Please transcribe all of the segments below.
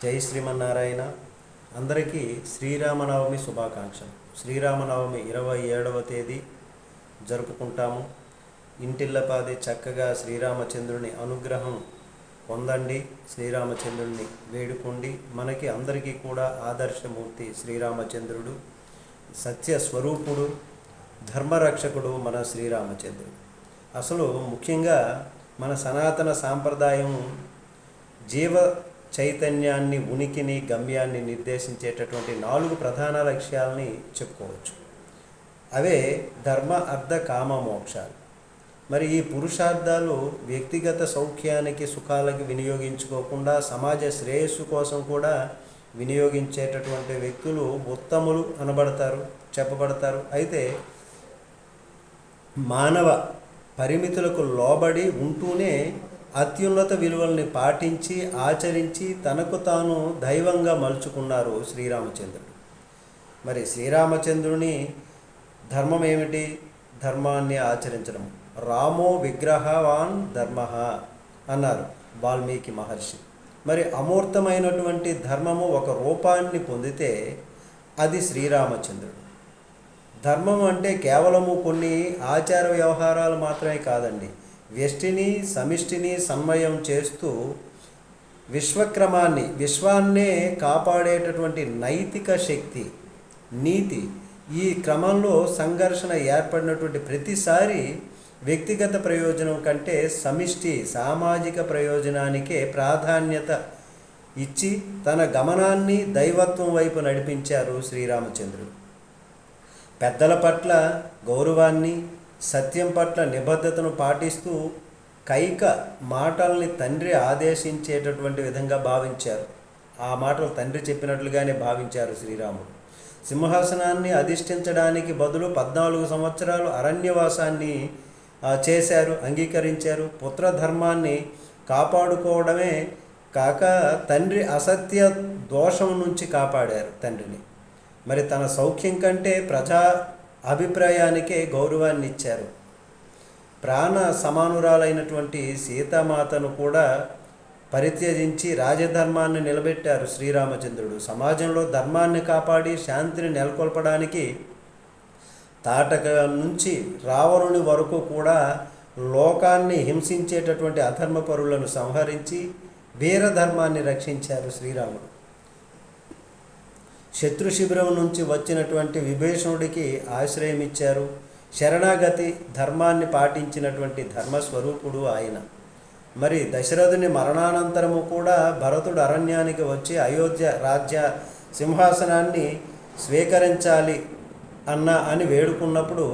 జై శ్రీమన్నారాయణ. అందరికీ శ్రీరామనవమి శుభాకాంక్షలు. శ్రీరామనవమి 27వ తేదీ జరుపుకుంటాము. ఇంటిల్లపాది చక్కగా శ్రీరామచంద్రుని అనుగ్రహం పొందండి, శ్రీరామచంద్రుని వేడుకోండి. మనకి అందరికీ కూడా ఆదర్శమూర్తి శ్రీరామచంద్రుడు, సత్యస్వరూపుడు, ధర్మరక్షకుడు మన శ్రీరామచంద్రుడు. అసలు ముఖ్యంగా మన సనాతన సాంప్రదాయం జీవ చైతన్యాన్ని, ఉనికిని, గమ్యాన్ని నిర్దేశించేటటువంటి 4 ప్రధాన లక్ష్యాలని చెప్పుకోవచ్చు. అవే ధర్మ, అర్థ, కామ, మోక్షాలు. మరి ఈ పురుషార్థాలు వ్యక్తిగత సౌఖ్యానికి, సుఖాలకి వినియోగించుకోకుండా సమాజ శ్రేయస్సు కోసం కూడా వినియోగించేటటువంటి వ్యక్తులు ఉత్తములు చెప్పబడతారు. అయితే మానవ పరిమితులకు లోబడి ఉంటూనే అత్యున్నత విలువల్ని పాటించి, ఆచరించి తనకు తాను దైవంగా మలుచుకున్నారు శ్రీరామచంద్రుడు. మరి శ్రీరామచంద్రుని ధర్మం ఏమిటి? ధర్మాన్ని ఆచరించడం. రామో విగ్రహవాన్ ధర్మ అన్నారు వాల్మీకి మహర్షి. మరి అమూర్తమైనటువంటి ధర్మము ఒక రూపాన్ని పొందితే అది శ్రీరామచంద్రుడు. ధర్మం అంటే కేవలము కొన్ని ఆచార వ్యవహారాలు మాత్రమే కాదండి. వ్యష్టిని, సమిష్టిని సన్వయం చేస్తూ విశ్వాన్నే కాపాడేటటువంటి నైతిక శక్తి, నీతి. ఈ క్రమంలో సంఘర్షణ ఏర్పడినటువంటి ప్రతిసారి వ్యక్తిగత ప్రయోజనం కంటే సమిష్టి సామాజిక ప్రయోజనానికే ప్రాధాన్యత ఇచ్చి తన గమనాన్ని దైవత్వం వైపు నడిపించారు శ్రీరామచంద్రుడు. పెద్దల పట్ల గౌరవాన్ని, సత్యం పట్ల నిబద్ధతను పాటిస్తూ కైక మాటల్ని తండ్రి ఆదేశించేటటువంటి విధంగా భావించారు. ఆ మాటలు తండ్రి చెప్పినట్లుగానే భావించారు శ్రీరాముడు. సింహాసనాన్ని అధిష్ఠించడానికి బదులు 14 సంవత్సరాలు అరణ్యవాసాన్ని అంగీకరించారు. పుత్రధర్మాన్ని కాపాడుకోవడమే కాక తండ్రి అసత్య దోషం నుంచి కాపాడారు తండ్రిని. మరి తన సౌఖ్యం కంటే ప్రజా అభిప్రాయానికే గౌరవాన్ని ఇచ్చారు. ప్రాణ సమానురాలైనటువంటి సీతామాతను కూడా పరిత్యజించి రాజధర్మాన్ని నిలబెట్టారు శ్రీరామచంద్రుడు. సమాజంలో ధర్మాన్ని కాపాడి శాంతిని నెలకొల్పడానికి తాటక నుంచి రావణుని వరకు కూడా లోకాన్ని హింసించేటటువంటి అధర్మపరులను సంహరించి వీరధర్మాన్ని రక్షించారు శ్రీరాముడు. శత్రు శిబిరం నుంచి వచ్చినటువంటి విభీషణుడికి ఆశ్రయం ఇచ్చారు. శరణాగతి ధర్మాన్ని పాటించినటువంటి ధర్మస్వరూపుడు ఆయన. మరి దశరథుని మరణానంతరము కూడా భరతుడు అరణ్యానికి వచ్చి అయోధ్య రాజ్య సింహాసనాన్ని స్వీకరించాలి అని వేడుకున్నప్పుడు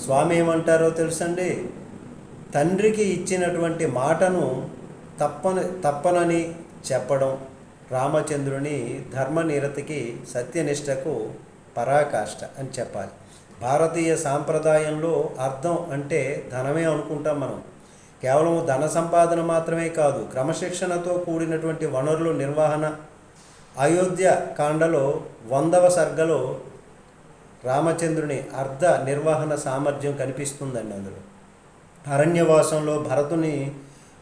స్వామి ఏమంటారో తెలుసండి. తండ్రికి ఇచ్చినటువంటి మాటను తప్పనని చెప్పడం రామచంద్రుని ధర్మనిరతికి, సత్యనిష్టకు పరాకాష్ట అని చెప్పాలి. భారతీయ సాంప్రదాయంలో అర్థం అంటే ధనమే అనుకుంటాం మనం. కేవలం ధన సంపాదన మాత్రమే కాదు, క్రమశిక్షణతో కూడినటువంటి వనరుల నిర్వహణ. అయోధ్య కాండలో 100వ సర్గలో రామచంద్రుని అర్ధ నిర్వహణ సామర్థ్యం కనిపిస్తుందండి. అందులో అరణ్యవాసంలో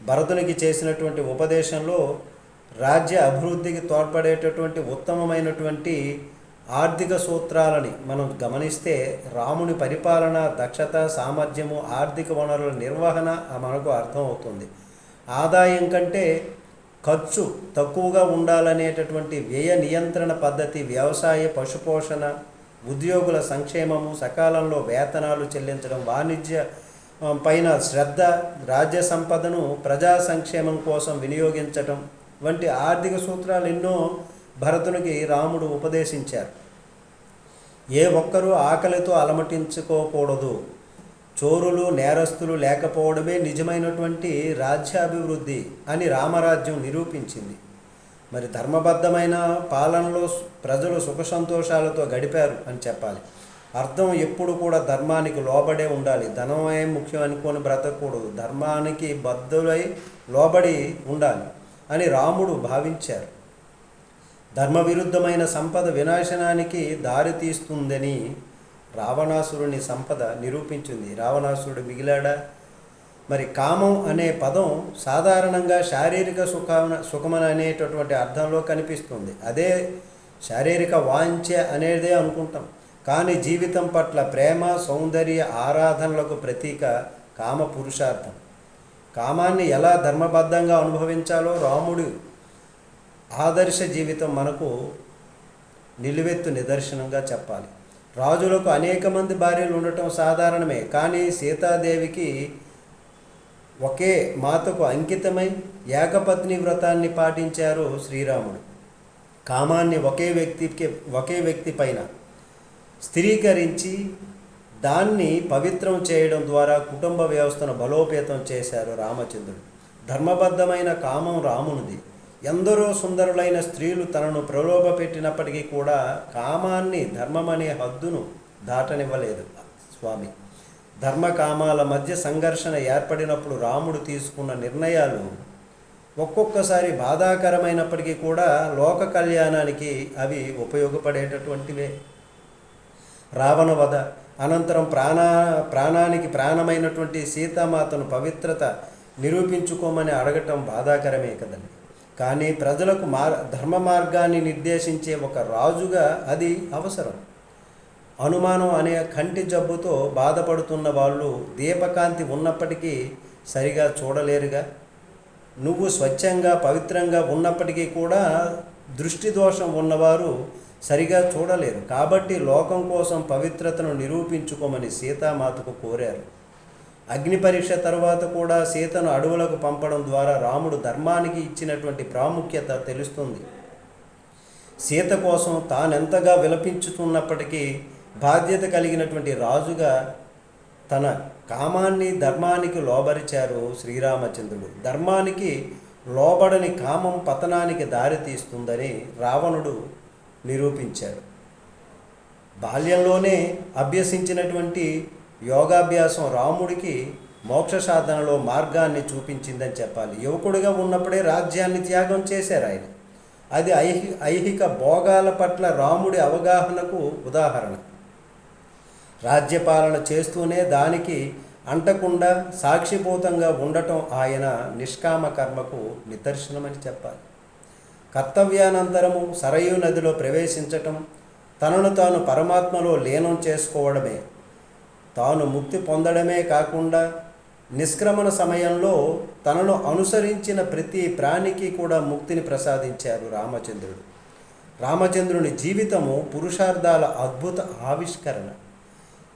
భరతునికి చేసినటువంటి ఉపదేశంలో రాజ్య అభివృద్ధికి తోడ్పడేటటువంటి ఉత్తమమైనటువంటి ఆర్థిక సూత్రాలని మనం గమనిస్తే రాముని పరిపాలన దక్షత, సామర్థ్యము, ఆర్థిక వనరుల నిర్వహణ మనకు అర్థమవుతుంది. ఆదాయం కంటే ఖర్చు తక్కువగా ఉండాలనేటటువంటి వ్యయ నియంత్రణ పద్ధతి, వ్యవసాయ, పశుపోషణ, ఉద్యోగుల సంక్షేమము, సకాలంలో వేతనాలు చెల్లించడం, వాణిజ్య పైన శ్రద్ధ, రాజ్య సంపదను ప్రజా సంక్షేమం కోసం వినియోగించటం వంటి ఆర్థిక సూత్రాలు ఎన్నో భరతునికి రాముడు ఉపదేశించారు. ఏ ఒక్కరూ ఆకలితో అలమటించుకోకూడదు, చోరులు, నేరస్తులు లేకపోవడమే నిజమైనటువంటి రాజ్యాభివృద్ధి అని రామరాజ్యం నిరూపించింది. మరి ధర్మబద్ధమైన పాలనలో ప్రజలు సుఖ సంతోషాలతో గడిపారు అని చెప్పాలి. అర్థం ఎప్పుడు కూడా ధర్మానికి లోబడే ఉండాలి. ధనమే ముఖ్యం అనుకొని బ్రతకూడదు, ధర్మానికి బద్ధులై లోబడి ఉండాలి అని రాముడు భావించారు. ధర్మ విరుద్ధమైన సంపద వినాశనానికి దారి తీస్తుందని రావణాసురుని సంపద నిరూపించింది. రావణాసురుడు మిగిలాడా? మరి కామం అనే పదం సాధారణంగా శారీరక సుఖమని అనేటటువంటి అర్థంలో కనిపిస్తుంది. అదే శారీరక వాంఛ అనేదే అనుకుంటాం. కానీ జీవితం పట్ల ప్రేమ, సౌందర్య, ఆరాధనలకు ప్రతీక కామ పురుషార్థం. కామాన్ని ఎలా ధర్మబద్ధంగా అనుభవించాలో రాముడు ఆదర్శ జీవితం మనకు నిలువెత్తు నిదర్శనంగా చెప్పాలి. రాజులకు అనేక మంది భార్యలు ఉండటం సాధారణమే. కానీ సీతాదేవికి ఒకే మాతకు అంకితమై ఏకపత్ని వ్రతాన్ని పాటించారు శ్రీరాముడు. కామాన్ని ఒకే వ్యక్తి పైన స్థిరీకరించి దాన్ని పవిత్రం చేయడం ద్వారా కుటుంబ వ్యవస్థను బలోపేతం చేశారు రామచంద్రుడు. ధర్మబద్ధమైన కామం రామునిది. ఎందరో సుందరులైన స్త్రీలు తనను ప్రలోభపెట్టినప్పటికీ కూడా కామాన్ని, ధర్మమనే హద్దును దాటనివ్వలేదు స్వామి. ధర్మకామాల మధ్య సంఘర్షణ ఏర్పడినప్పుడు రాముడు తీసుకున్న నిర్ణయాలు ఒక్కొక్కసారి బాధాకరమైనప్పటికీ కూడా లోక కళ్యాణానికి అవి ఉపయోగపడేటటువంటివే. రావణ వధ అనంతరం ప్రాణానికి ప్రాణమైనటువంటి సీతామాతను పవిత్రత నిరూపించుకోమని అడగటం బాధాకరమే కదండి. కానీ ప్రజలకు ధర్మ మార్గాన్ని నిర్దేశించే ఒక రాజుగా అది అవసరం. అనుమానం అనే కంటి జబ్బుతో బాధపడుతున్న వాళ్ళు దీపకాంతి ఉన్నప్పటికీ సరిగా చూడలేరుగా. నువ్వు స్వచ్ఛంగా పవిత్రంగా ఉన్నప్పటికీ కూడా దృష్టి దోషం ఉన్నవారు సరిగా చూడలేరు. కాబట్టి లోకం కోసం పవిత్రతను నిరూపించుకోమని సీతామాతకు కోరారు. అగ్ని పరీక్ష తర్వాత కూడా సీతను అడవులకు పంపడం ద్వారా రాముడు ధర్మానికి ఇచ్చినటువంటి ప్రాముఖ్యత తెలుస్తుంది. సీత కోసం తానెంతగా విలపించుతున్నప్పటికీ బాధ్యత కలిగినటువంటి రాజుగా తన కామాన్ని, ధర్మానికి లోబరిచారు శ్రీరామచంద్రుడు. ధర్మానికి లోబడని కామం పతనానికి దారితీస్తుందని రావణుడు నిరూపించాడు. బాల్యంలోనే అభ్యసించినటువంటి యోగాభ్యాసం రాముడికి మోక్ష సాధనలో మార్గాన్ని చూపించిందని చెప్పాలి. యువకుడిగా ఉన్నప్పుడే రాజ్యాన్ని త్యాగం చేశారు ఆయన. అది ఐహిక భోగాల పట్ల రాముడి అవగాహనకు ఉదాహరణ. రాజ్యపాలన చేస్తూనే దానికి అంటకుండా సాక్షిభూతంగా ఉండటం ఆయన నిష్కామ కర్మకు నిదర్శనమని చెప్పాలి. కర్తవ్యానంతరము సరయూ నదిలో ప్రవేశించటం, తనను తాను పరమాత్మలో లీనం చేసుకోవడమే, తాను ముక్తి పొందడమే కాకుండా నిష్క్రమణ సమయంలో తనను అనుసరించిన ప్రతి ప్రాణికి కూడా ముక్తిని ప్రసాదించారు రామచంద్రుడు. రామచంద్రుని జీవితము పురుషార్థాల అద్భుత ఆవిష్కరణ.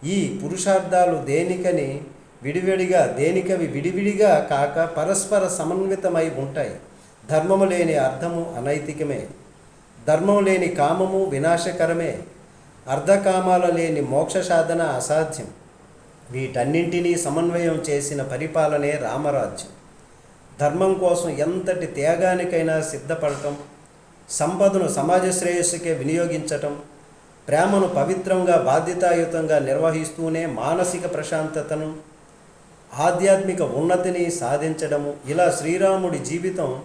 ఈ పురుషార్థాలు దేనికవి విడివిడిగా కాక పరస్పర సమన్వితమై ఉంటాయి. ధర్మము లేని అర్థము అనైతికమే, ధర్మం లేని కామము వినాశకరమే, అర్ధకామాల లేని మోక్ష సాధన అసాధ్యం. వీటన్నింటినీ సమన్వయం చేసిన పరిపాలనే రామరాజ్యం. ధర్మం కోసం ఎంతటి త్యాగానికైనా సిద్ధపడటం, సంపదను సమాజ శ్రేయస్సుకే వినియోగించటం, ప్రేమను పవిత్రంగా బాధ్యతాయుతంగా నిర్వహిస్తూనే మానసిక ప్రశాంతతను, ఆధ్యాత్మిక ఉన్నతిని సాధించడము, ఇలా శ్రీరాముడి జీవితం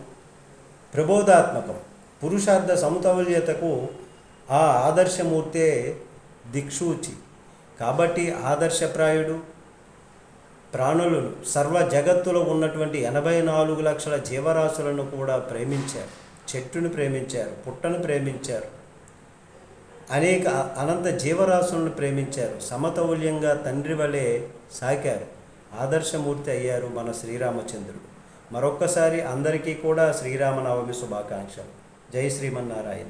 ప్రబోధాత్మకం. పురుషార్థ సమతుల్యతకు ఆ ఆదర్శమూర్తే దిక్సూచి. కాబట్టి ఆదర్శప్రాయుడు. ప్రాణులను, సర్వ జగత్తులో ఉన్నటువంటి 84 లక్షల జీవరాశులను కూడా ప్రేమించారు. చెట్టును ప్రేమించారు, పుట్టను ప్రేమించారు, అనేక అనంత జీవరాశులను ప్రేమించారు. సమతౌల్యంగా తండ్రి వలె సాకారు. ఆదర్శమూర్తి అయ్యారు మన శ్రీరామచంద్రుడు. మరొక్కసారి అందరికీ కూడా శ్రీరామనవమి శుభాకాంక్షలు. జై శ్రీమన్నారాయణ.